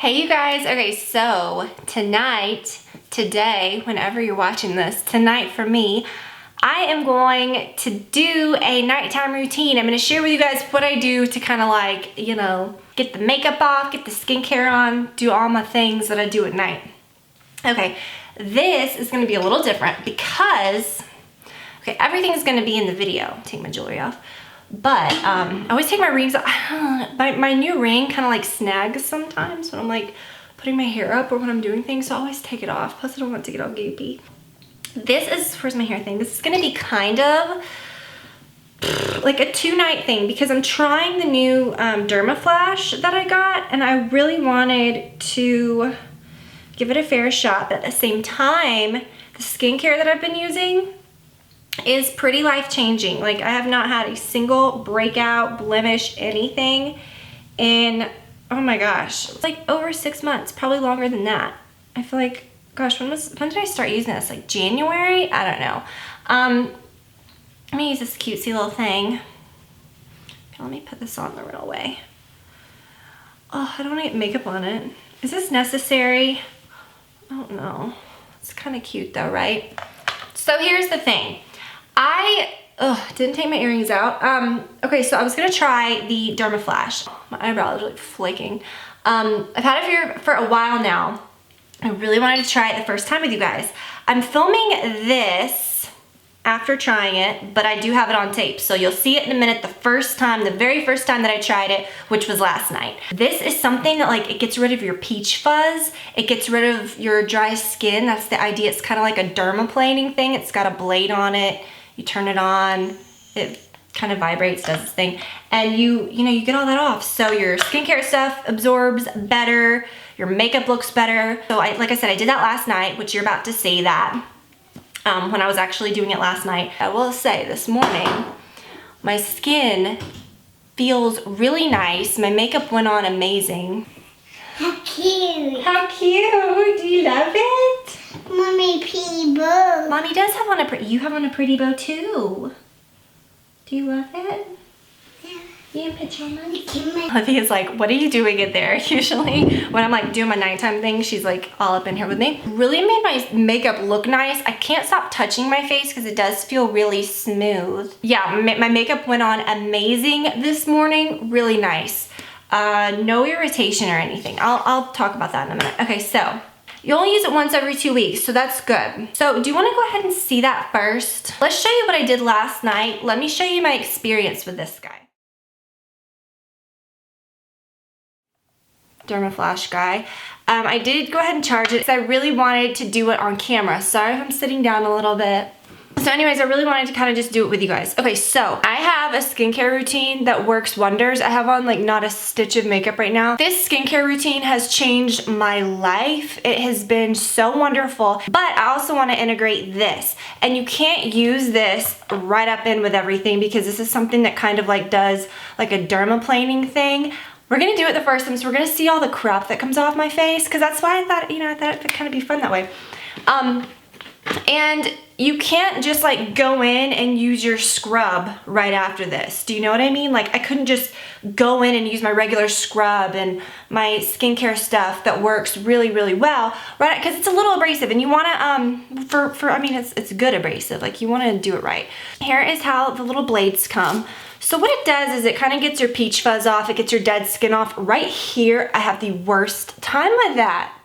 Hey you guys, okay, so today, whenever you're watching this, tonight for me, I am going to do a nighttime routine. I'm gonna share with you guys what I do to kind of like, you know, get the makeup off, get the skincare on, do all my things that I do at night. Okay, this is gonna be a little different because, okay, everything's gonna be in the video. Take my jewelry off. But I always take my rings off. My new ring kind of like snags sometimes when I'm like putting my hair up or when I'm doing things, so I always take it off. Plus I don't want to get all goopy. This is, where's my hair thing? This is gonna be kind of like a 2-night thing because I'm trying the new Dermaflash that I got and I really wanted to give it a fair shot. But at the same time, the skincare that I've been using is pretty life-changing. Like I have not had a single breakout, blemish, anything in, oh my gosh, it's like over 6 months, probably longer than that. I feel like, gosh, when did I start using this? Like January? I don't know. Let me use this cutesy little thing. Okay, let me put this on the real way. Oh, I don't want to get makeup on it. Is this necessary? I don't know. It's kind of cute though, right? So here's the thing. I didn't take my earrings out. Okay, so I was gonna try the Dermaflash. My eyebrows are like flaking. I've had it here for a while now. I really wanted to try it the first time with you guys. I'm filming this after trying it, but I do have it on tape. So you'll see it in a minute the very first time that I tried it, which was last night. This is something that like, it gets rid of your peach fuzz. It gets rid of your dry skin. That's the idea. It's kind of like a dermaplaning thing. It's got a blade on it. You turn it on, it kind of vibrates, does this thing, and you get all that off. So your skincare stuff absorbs better, your makeup looks better. So like I said, I did that last night, which you're about to see that when I was actually doing it last night. I will say this morning, my skin feels really nice. My makeup went on amazing. How cute. How cute, do you love it? Mommy, pretty bow. Mommy does have on a pretty, you have on a pretty bow too. Do you love it? Yeah. You in pajamas? It's Olivia's like, what are you doing in there? Usually when I'm like doing my nighttime thing, she's like all up in here with me. Really made my makeup look nice. I can't stop touching my face because it does feel really smooth. Yeah, my makeup went on amazing this morning, really nice. No irritation or anything. I'll talk about that in a minute. Okay, so you only use it once every 2 weeks, so that's good. So do you wanna go ahead and see that first? Let's show you what I did last night. Let me show you my experience with this guy. Dermaflash guy. I did go ahead and charge it because I really wanted to do it on camera. Sorry if I'm sitting down a little bit. So anyways, I really wanted to kind of just do it with you guys. Okay, so I have a skincare routine that works wonders. I have on like not a stitch of makeup right now. This skincare routine has changed my life. It has been so wonderful, but I also want to integrate this. And you can't use this right up in with everything because this is something that kind of like does like a dermaplaning thing. We're gonna do it the first time, so we're gonna see all the crap that comes off my face because that's why I thought it'd kind of be fun that way. And you can't just like go in and use your scrub right after this. Do you know what I mean? Like I couldn't just go in and use my regular scrub and my skincare stuff that works really, really well, right? Because it's a little abrasive and you wanna, I mean, it's good abrasive. Like you wanna do it right. Here is how the little blades come. So what it does is it kind of gets your peach fuzz off. It gets your dead skin off. Right here, I have the worst time with that.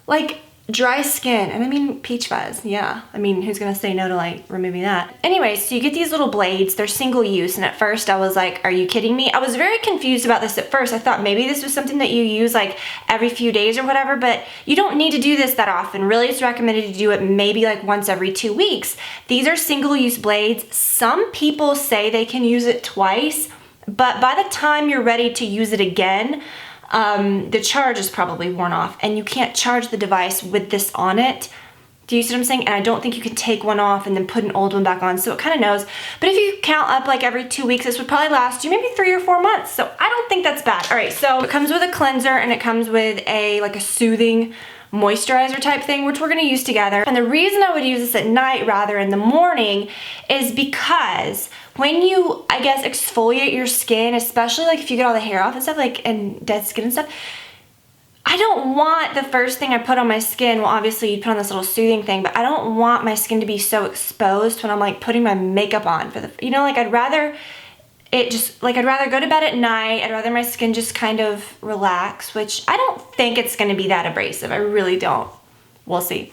Like dry skin, and I mean peach fuzz, yeah. I mean, who's gonna say no to like removing that? Anyway, so you get these little blades, they're single use, and at first I was like, are you kidding me? I was very confused about this at first. I thought maybe this was something that you use like every few days or whatever, but you don't need to do this that often. Really, it's recommended to do it maybe like once every 2 weeks. These are single use blades. Some people say they can use it twice, but by the time you're ready to use it again, the charge is probably worn off and you can't charge the device with this on it. Do you see what I'm saying? And I don't think you can take one off and then put an old one back on, so it kind of knows. But if you count up like every 2 weeks, this would probably last you maybe 3 or 4 months. So I don't think that's bad. All right, so it comes with a cleanser and it comes with like a soothing moisturizer type thing, which we're gonna use together. And the reason I would use this at night rather in the morning is because when you, I guess, exfoliate your skin, especially like if you get all the hair off and stuff, like and dead skin and stuff, I don't want the first thing I put on my skin, well obviously you put on this little soothing thing, but I don't want my skin to be so exposed when I'm like putting my makeup on for the, you know, like I'd rather it just, like I'd rather go to bed at night, I'd rather my skin just kind of relax, which I don't think it's gonna be that abrasive, I really don't. We'll see.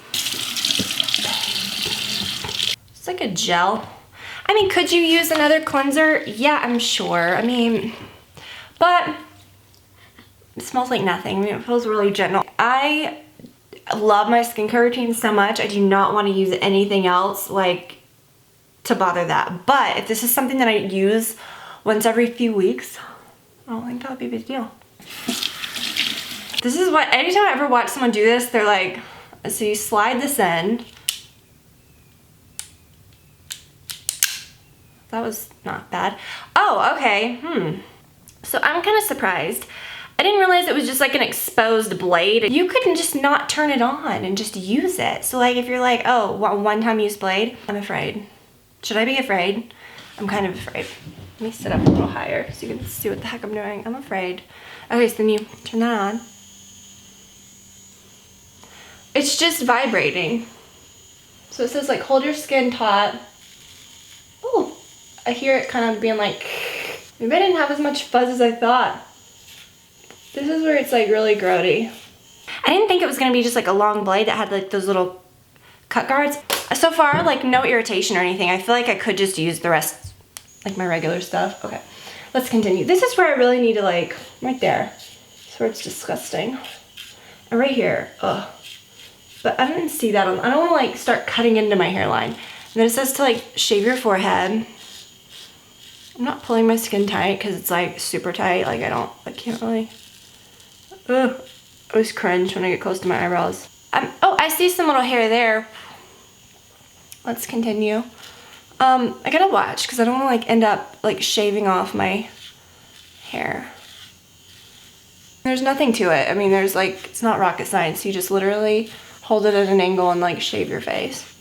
It's like a gel. I mean, could you use another cleanser? Yeah, I'm sure. I mean, but it smells like nothing. I mean, it feels really gentle. I love my skincare routine so much. I do not want to use anything else like to bother that. But if this is something that I use once every few weeks, I don't think that would be a big deal. This is what, anytime I ever watch someone do this, they're like, so you slide this in. That was not bad. Oh, okay, So I'm kind of surprised. I didn't realize it was just like an exposed blade. You couldn't just not turn it on and just use it. So like if you're like, oh, one time use blade, I'm afraid. Should I be afraid? I'm kind of afraid. Let me sit up a little higher so you can see what the heck I'm doing. I'm afraid. Okay, so then you turn that on. It's just vibrating. So it says like hold your skin taut. Oh, I hear it kind of being like, maybe I didn't have as much fuzz as I thought. This is where it's like really grody. I didn't think it was gonna be just like a long blade that had like those little cut guards. So far, like no irritation or anything. I feel like I could just use the rest, like my regular stuff. Okay, let's continue. This is where I really need to like, right there. That's where it's disgusting. And right here, ugh. But I didn't see that on, I don't wanna like start cutting into my hairline. And then it says to like shave your forehead. I'm not pulling my skin tight because it's like super tight. Like I can't really. Ugh, I always cringe when I get close to my eyebrows. Oh, I see some little hair there. Let's continue. I gotta watch because I don't want to like end up like shaving off my hair. There's nothing to it. I mean, there's like, it's not rocket science. You just literally hold it at an angle and like shave your face.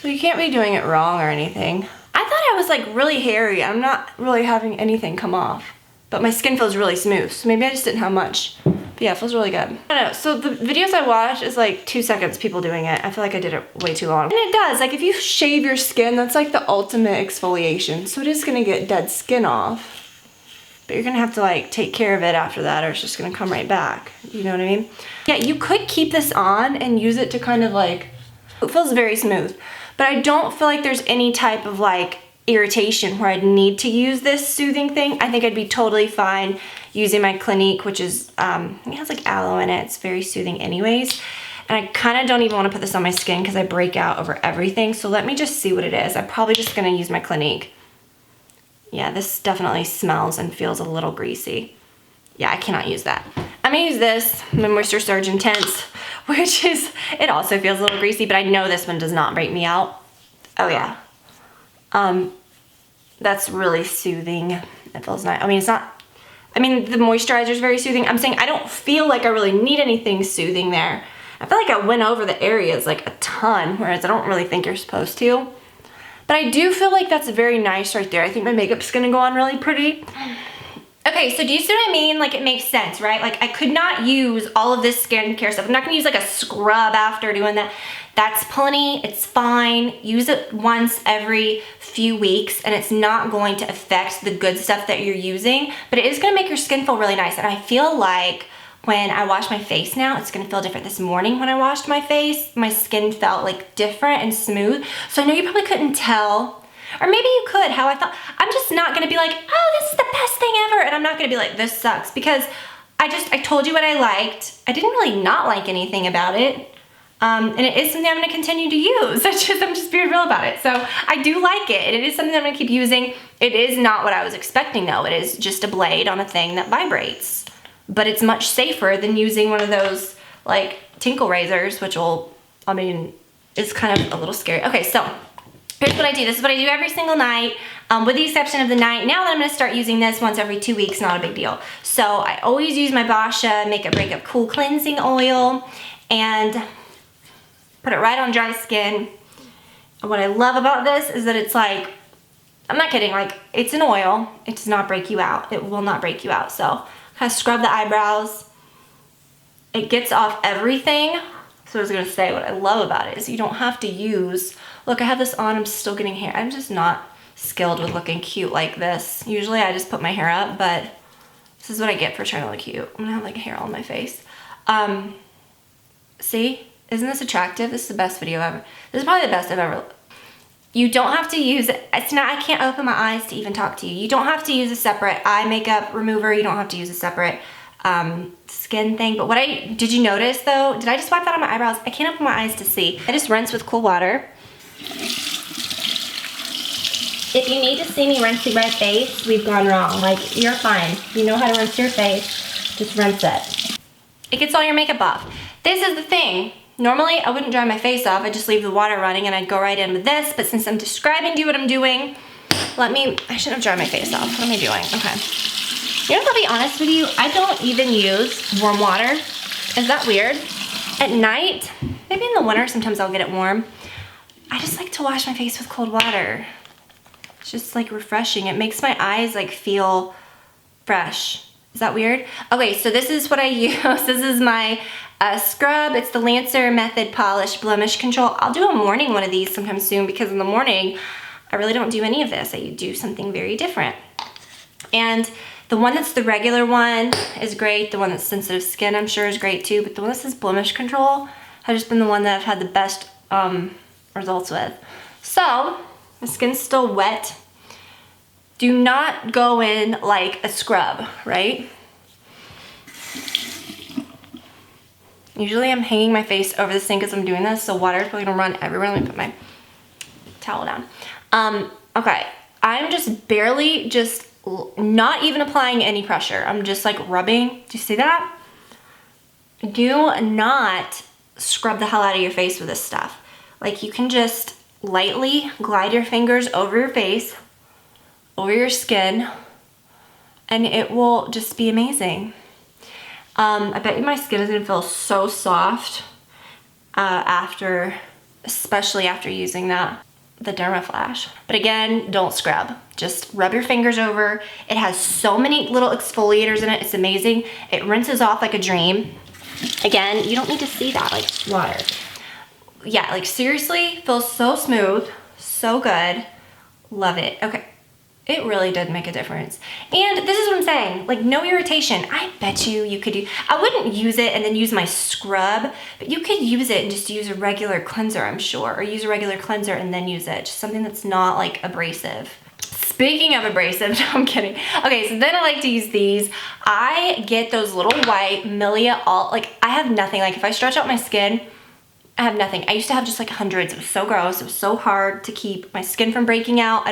So you can't be doing it wrong or anything. I thought I was like really hairy. I'm not really having anything come off. But my skin feels really smooth, so maybe I just didn't have much. But yeah, it feels really good. I don't know, so the videos I watch is like 2 seconds people doing it. I feel like I did it way too long. And it does, like if you shave your skin, that's like the ultimate exfoliation. So it is gonna get dead skin off. But you're gonna have to like take care of it after that or it's just gonna come right back. You know what I mean? Yeah, you could keep this on and use it to kind of like, it feels very smooth. But I don't feel like there's any type of like irritation where I'd need to use this soothing thing. I think I'd be totally fine using my Clinique, which is, it has like aloe in it. It's very soothing anyways. And I kind of don't even want to put this on my skin because I break out over everything. So let me just see what it is. I'm probably just going to use my Clinique. Yeah, this definitely smells and feels a little greasy. Yeah, I cannot use that. I'm going to use this, my Moisture Surge Intense, which is, it also feels a little greasy, but I know this one does not break me out. Oh yeah. That's really soothing. It feels nice. I mean, it's not, I mean, the moisturizer is very soothing. I'm saying I don't feel like I really need anything soothing there. I feel like I went over the areas like a ton, whereas I don't really think you're supposed to. But I do feel like that's very nice right there. I think my makeup's gonna go on really pretty. Okay, so do you see what I mean? Like it makes sense, right? Like I could not use all of this skincare stuff. I'm not gonna use like a scrub after doing that. That's plenty, it's fine. Use it once every few weeks and it's not going to affect the good stuff that you're using, but it is gonna make your skin feel really nice. And I feel like when I wash my face now, it's gonna feel different. This morning when I washed my face, my skin felt like different and smooth. So I know you probably couldn't tell, or maybe you could, how I thought. I'm just not gonna be like, oh, this is the best thing ever. And I'm not gonna be like, this sucks, because I told you what I liked. I didn't really not like anything about it. And it is something I'm gonna continue to use. I'm just being real about it. So I do like it, and it is something I'm gonna keep using. It is not what I was expecting though. It is just a blade on a thing that vibrates. But it's much safer than using one of those like tinkle razors, which will, I mean, is kind of a little scary. Okay, so here's what I do. This is what I do every single night, with the exception of the night. Now that I'm gonna start using this once every 2 weeks, not a big deal. So I always use my Boscia Makeup Breakup Cool Cleansing Oil and put it right on dry skin. And what I love about this is that it's like, I'm not kidding, like it's an oil. It does not break you out. It will not break you out. So kind of scrub the eyebrows. It gets off everything. So I was gonna say, what I love about it is you don't have to use, look, I have this on, I'm still getting hair. I'm just not skilled with looking cute like this. Usually I just put my hair up, but this is what I get for trying to look cute. I'm gonna have like hair all on my face. See, isn't this attractive? This is the best video ever. This is probably the best I've ever. You don't have to use it. It's not, I can't open my eyes to even talk to you. You don't have to use a separate eye makeup remover. You don't have to use a separate skin thing. But did you notice though? Did I just wipe that on my eyebrows? I can't open my eyes to see. I just rinse with cool water. If you need to see me rinsing my face, we've gone wrong. Like, you're fine. You know how to rinse your face, just rinse it. It gets all your makeup off. This is the thing. Normally, I wouldn't dry my face off. I'd just leave the water running and I'd go right in with this. But since I'm describing to you what I'm doing, I shouldn't have dried my face off. What am I doing? Okay. You know, I'll be honest with you, I don't even use warm water. Is that weird? At night, maybe in the winter, sometimes I'll get it warm. I just like to wash my face with cold water. It's just like refreshing. It makes my eyes like feel fresh. Is that weird? Okay, so this is what I use. This is my scrub. It's the Lancer Method Polish Blemish Control. I'll do a morning one of these sometime soon because in the morning, I really don't do any of this. I do something very different. And the one that's the regular one is great. The one that's sensitive skin, I'm sure, is great too. But the one that says Blemish Control has just been the one that I've had the best results with. So, my skin's still wet. Do not go in like a scrub, right? Usually I'm hanging my face over the sink as I'm doing this, so water is probably gonna run everywhere. Let me put my towel down. Okay, I'm just barely, not even applying any pressure. I'm just like rubbing. Do you see that? Do not scrub the hell out of your face with this stuff. Like, you can just lightly glide your fingers over your face, over your skin, and it will just be amazing. I bet you my skin is gonna feel so soft especially after using the Dermaflash. But again, don't scrub. Just rub your fingers over. It has so many little exfoliators in it. It's amazing. It rinses off like a dream. Again, you don't need to see that like water. Yeah, like seriously, feels so smooth, so good. Love it. Okay. It really did make a difference. And this is what I'm saying, like no irritation. I bet you could I wouldn't use it and then use my scrub, but you could use it and just use a regular cleanser, I'm sure, or use a regular cleanser and then use it. Just something that's not like abrasive. Speaking of abrasive, no, I'm kidding. Okay, so then I like to use these. I get those little white Milia like I have nothing. Like if I stretch out my skin, I have nothing. I used to have just like hundreds. It was so gross. It was so hard to keep my skin from breaking out.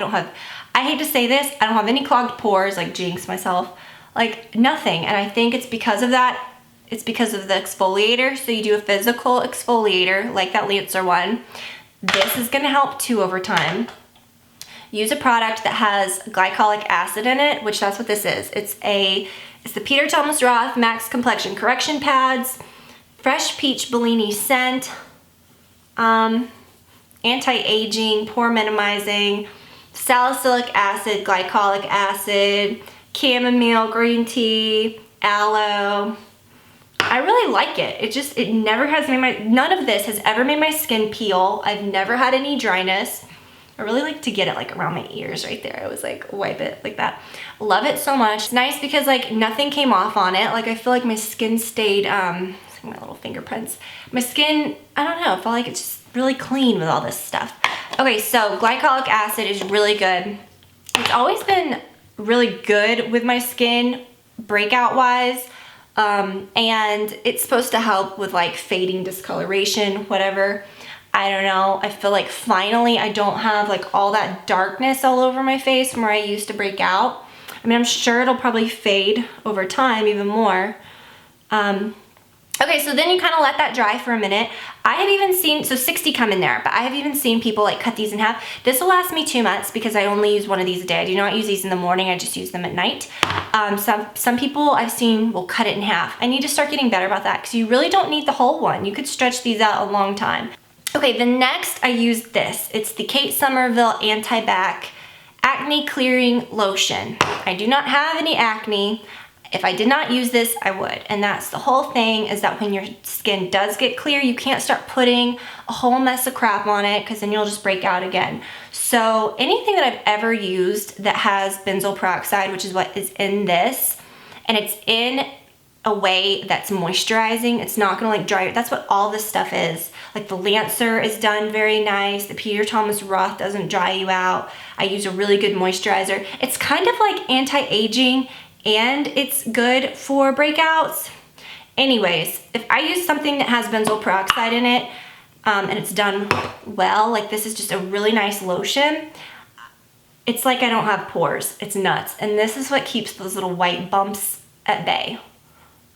I hate to say this, I don't have any clogged pores, like jinx myself, like nothing. And I think it's because of that. It's because of the exfoliator. So you do a physical exfoliator like that Lancer one. This is gonna help too over time. Use a product that has glycolic acid in it, which that's what this is. It's the Peter Thomas Roth Max Complexion Correction Pads, Fresh Peach Bellini Scent, anti-aging, pore minimizing, salicylic acid, glycolic acid, chamomile, green tea, aloe. I really like it. It never has made none of this has ever made my skin peel. I've never had any dryness. I really like to get it like around my ears right there. I always like wipe it like that. Love it so much. It's nice because like nothing came off on it. Like I feel like my skin stayed, my little fingerprints. My skin, I don't know, I feel like it's just really clean with all this stuff. Okay, so glycolic acid is really good. It's always been really good with my skin, breakout wise. And it's supposed to help with like fading discoloration, whatever. I don't know. I feel like finally I don't have like all that darkness all over my face from where I used to break out. I mean, I'm sure it'll probably fade over time even more. Okay, so then you kind of let that dry for a minute. I have even seen, so 60 come in there, but I have even seen people like cut these in half. This will last me 2 months because I only use one of these a day. I do not use these in the morning, I just use them at night. Some people I've seen will cut it in half. I need to start getting better about that because you really don't need the whole one. You could stretch these out a long time. Okay, the next I use this. It's the Kate Somerville Anti-Bac Acne Clearing Lotion. I do not have any acne. If I did not use this, I would. And that's the whole thing, is that when your skin does get clear, you can't start putting a whole mess of crap on it, because then you'll just break out again. So anything that I've ever used that has benzoyl peroxide, which is what is in this, and it's in a way that's moisturizing, it's not gonna like dry, that's what all this stuff is. Like the Lancer is done very nice, the Peter Thomas Roth doesn't dry you out. I use a really good moisturizer. It's kind of like anti-aging, and it's good for breakouts. Anyways, if I use something that has benzoyl peroxide in it, and it's done well, like this is just a really nice lotion, it's like I don't have pores. It's nuts. And this is what keeps those little white bumps at bay,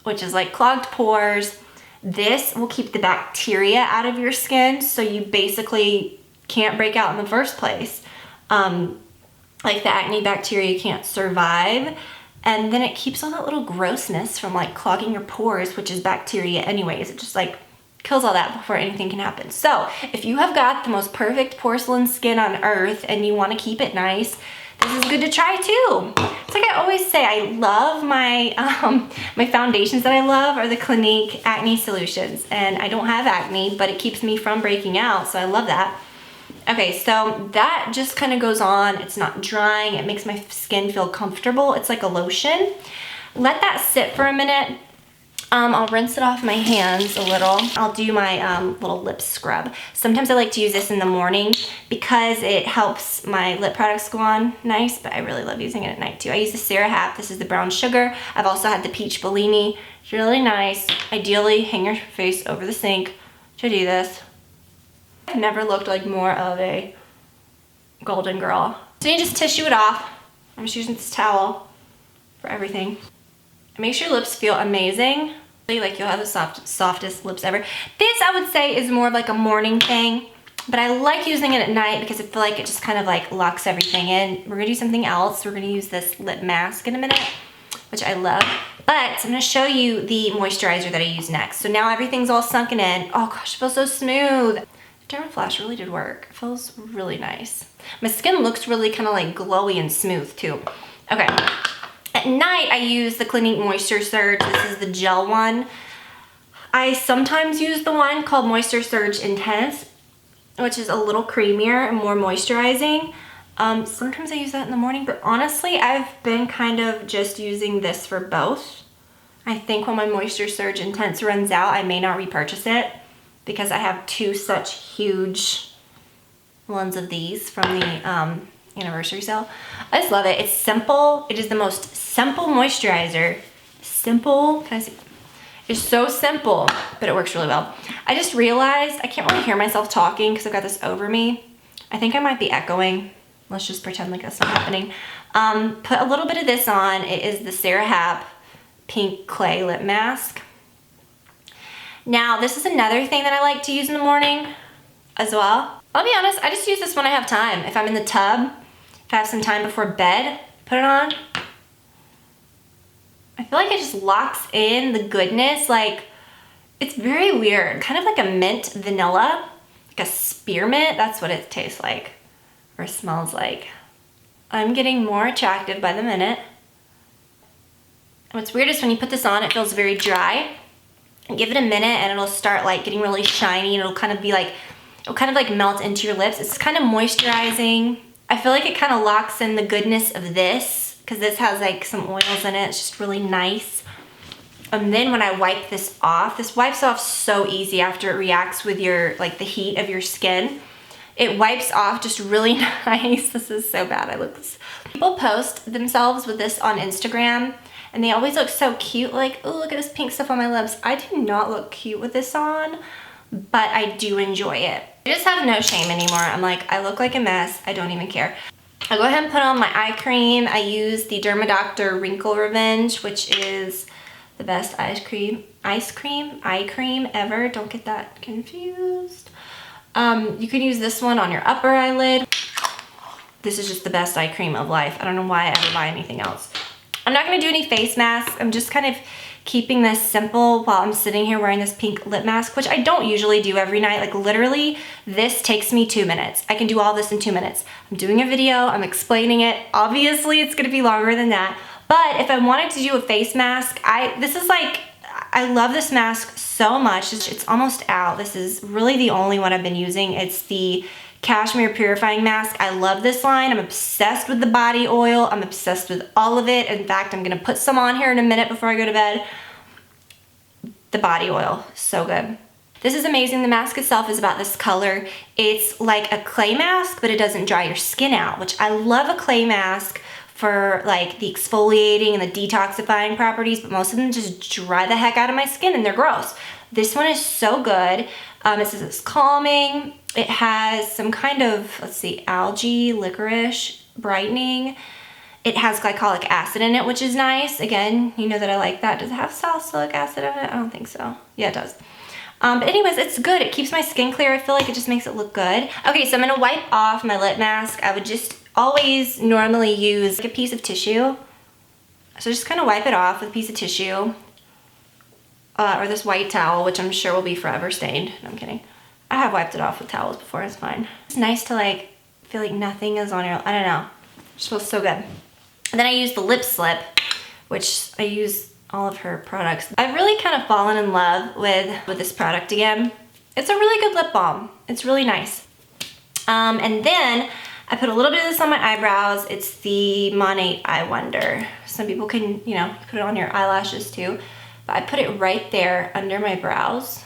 which is like clogged pores. This will keep the bacteria out of your skin, so you basically can't break out in the first place. Like the acne bacteria can't survive. And then it keeps all that little grossness from like clogging your pores, which is bacteria anyways. It just like kills all that before anything can happen. So if you have got the most perfect porcelain skin on earth and you want to keep it nice, this is good to try too. It's like I always say, I love my my foundations that I love are the Clinique Acne Solutions. And I don't have acne, but it keeps me from breaking out, so I love that. Okay, so that just kind of goes on. It's not drying. It makes my skin feel comfortable. It's like a lotion. Let that sit for a minute. I'll rinse it off my hands a little. I'll do my little lip scrub. Sometimes I like to use this in the morning because it helps my lip products go on nice, but I really love using it at night too. I use the Sarah Happ. This is the brown sugar. I've also had the peach Bellini. It's really nice. Ideally, hang your face over the sink to do this. I've never looked like more of a golden girl. So you just tissue it off. I'm just using this towel for everything. It makes your lips feel amazing. Like you'll have the softest lips ever. This I would say is more of like a morning thing, but I like using it at night because I feel like it just kind of like locks everything in. We're gonna do something else. We're gonna use this lip mask in a minute, which I love. But I'm gonna show you the moisturizer that I use next. So now everything's all sunken in. Oh gosh, it feels so smooth. Dermaflash really did work. It feels really nice. My skin looks really kind of like glowy and smooth too. Okay. At night, I use the Clinique Moisture Surge. This is the gel one. I sometimes use the one called Moisture Surge Intense, which is a little creamier and more moisturizing. Sometimes I use that in the morning, but honestly, I've been kind of just using this for both. I think when my Moisture Surge Intense runs out, I may not repurchase it because I have two such huge ones of these from the anniversary sale. I just love it. It's simple. It is the most simple moisturizer. Simple. Can I see? It's so simple, but it works really well. I just realized I can't really hear myself talking because I've got this over me. I think I might be echoing. Let's just pretend like that's not happening. Put a little bit of this on. It is the Sarah Happ Pink Clay Lip Mask. Now, this is another thing that I like to use in the morning as well. I'll be honest, I just use this when I have time. If I'm in the tub, if I have some time before bed, put it on. I feel like it just locks in the goodness. Like, it's very weird. Kind of like a mint vanilla, like a spearmint. That's what it tastes like or smells like. I'm getting more attractive by the minute. What's weird is when you put this on, it feels very dry. Give it a minute and it'll start like getting really shiny, and it'll kind of be like, it'll kind of like melt into your lips. It's kind of moisturizing. I feel like it kind of locks in the goodness of this because this has like some oils in it. It's just really nice. And then when I wipe this wipes off so easy after it reacts with your, like the heat of your skin. It wipes off just really nice. This is so bad. I look this. People post themselves with this on Instagram and they always look so cute. Like, oh, look at this pink stuff on my lips. I do not look cute with this on, but I do enjoy it. I just have no shame anymore. I'm like, I look like a mess. I don't even care. I'll go ahead and put on my eye cream. I use the Dermadoctor Wrinkle Revenge, which is the best eye cream ever. Don't get that confused. You can use this one on your upper eyelid. This is just the best eye cream of life. I don't know why I ever buy anything else. I'm not gonna do any face masks. I'm just kind of keeping this simple while I'm sitting here wearing this pink lip mask, which I don't usually do every night. Like literally, this takes me 2 minutes. I can do all this in 2 minutes. I'm doing a video, I'm explaining it. Obviously, it's gonna be longer than that, But if I wanted to do a face mask, I love this mask so much. It's almost out. This is really the only one I've been using. It's the Cashmere Purifying Mask. I love this line. I'm obsessed with the body oil. I'm obsessed with all of it. In fact, I'm gonna put some on here in a minute before I go to bed. The body oil, so good. This is amazing. The mask itself is about this color. It's like a clay mask, but it doesn't dry your skin out, which I love a clay mask for like the exfoliating and the detoxifying properties, but most of them just dry the heck out of my skin and they're gross. This one is so good. It says it's calming. It has some kind of, let's see, algae, licorice, brightening. It has glycolic acid in it, which is nice. Again, you know that I like that. Does it have salicylic acid in it? I don't think so. Yeah, it does. But anyways, it's good. It keeps my skin clear. I feel like it just makes it look good. Okay, so I'm gonna wipe off my lip mask. I would just always normally use like a piece of tissue. So just kind of wipe it off with a piece of tissue. Or this white towel, which I'm sure will be forever stained. No, I'm kidding. I have wiped it off with towels before, it's fine. It's nice to like, feel like nothing is on your, I don't know. It just feels so good. And then I use the Lip Slip, which I use all of her products. I've really kind of fallen in love with this product again. It's a really good lip balm. It's really nice. And then I put a little bit of this on my eyebrows. It's the Monat Eye Wonder. Some people can, you know, put it on your eyelashes too. But I put it right there under my brows.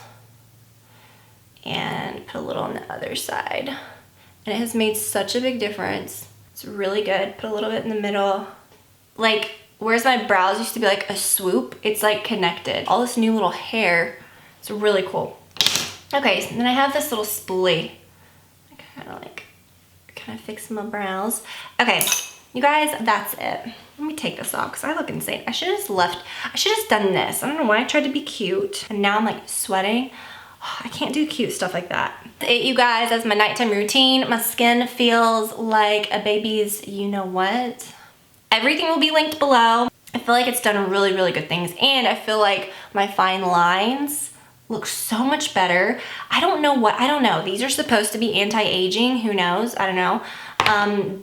And put a little on the other side. And it has made such a big difference. It's really good. Put a little bit in the middle. Like, whereas my brows used to be like a swoop, it's like connected. All this new little hair. It's really cool. Okay, so then I have this little spoolie. I kind of fix my brows. Okay, you guys, that's it. Let me take this off because I look insane. I should have just done this. I don't know why I tried to be cute. And now I'm like sweating. I can't do cute stuff like that. You guys, that's my nighttime routine. My skin feels like a baby's you-know-what. Everything will be linked below. I feel like it's done really, really good things. And I feel like my fine lines look so much better. I don't know. These are supposed to be anti-aging. Who knows? I don't know.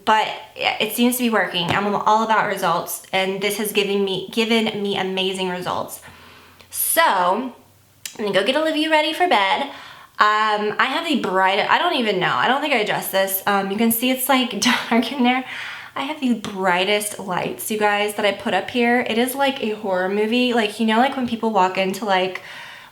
But it seems to be working. I'm all about results. And this has given me amazing results. So I'm gonna go get Olivia ready for bed. I have the brightest, I don't even know. I don't think I adjust this. You can see it's like dark in there. I have the brightest lights, you guys, that I put up here. It is like a horror movie. Like, you know, like when people walk into like,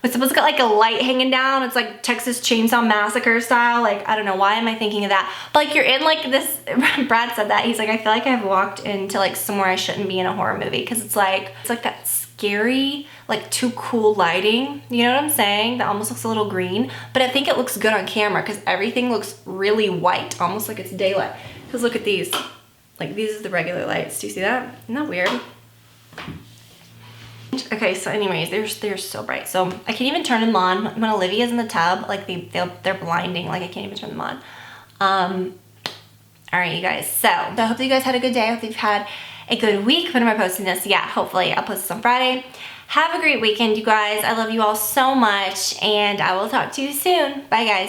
it's supposed to got like a light hanging down. It's like Texas Chainsaw Massacre style. Like, I don't know, why am I thinking of that? But like you're in like this, Brad said that. He's like, I feel like I've walked into like somewhere I shouldn't be in a horror movie. Cause it's like that scary, like too cool lighting. You know what I'm saying? That almost looks a little green. But I think it looks good on camera because everything looks really white. Almost like it's daylight. Cause look at these. Like these are the regular lights. Do you see that? Isn't that weird? Okay, so anyways, they're so bright. So I can't even turn them on when Olivia's in the tub. Like they're blinding. Like I can't even turn them on. All right, you guys. So I hope that you guys had a good day. I hope you've had a good week. When am I posting this? Yeah, hopefully I'll post this on Friday. Have a great weekend, you guys. I love you all so much, and I will talk to you soon. Bye, guys.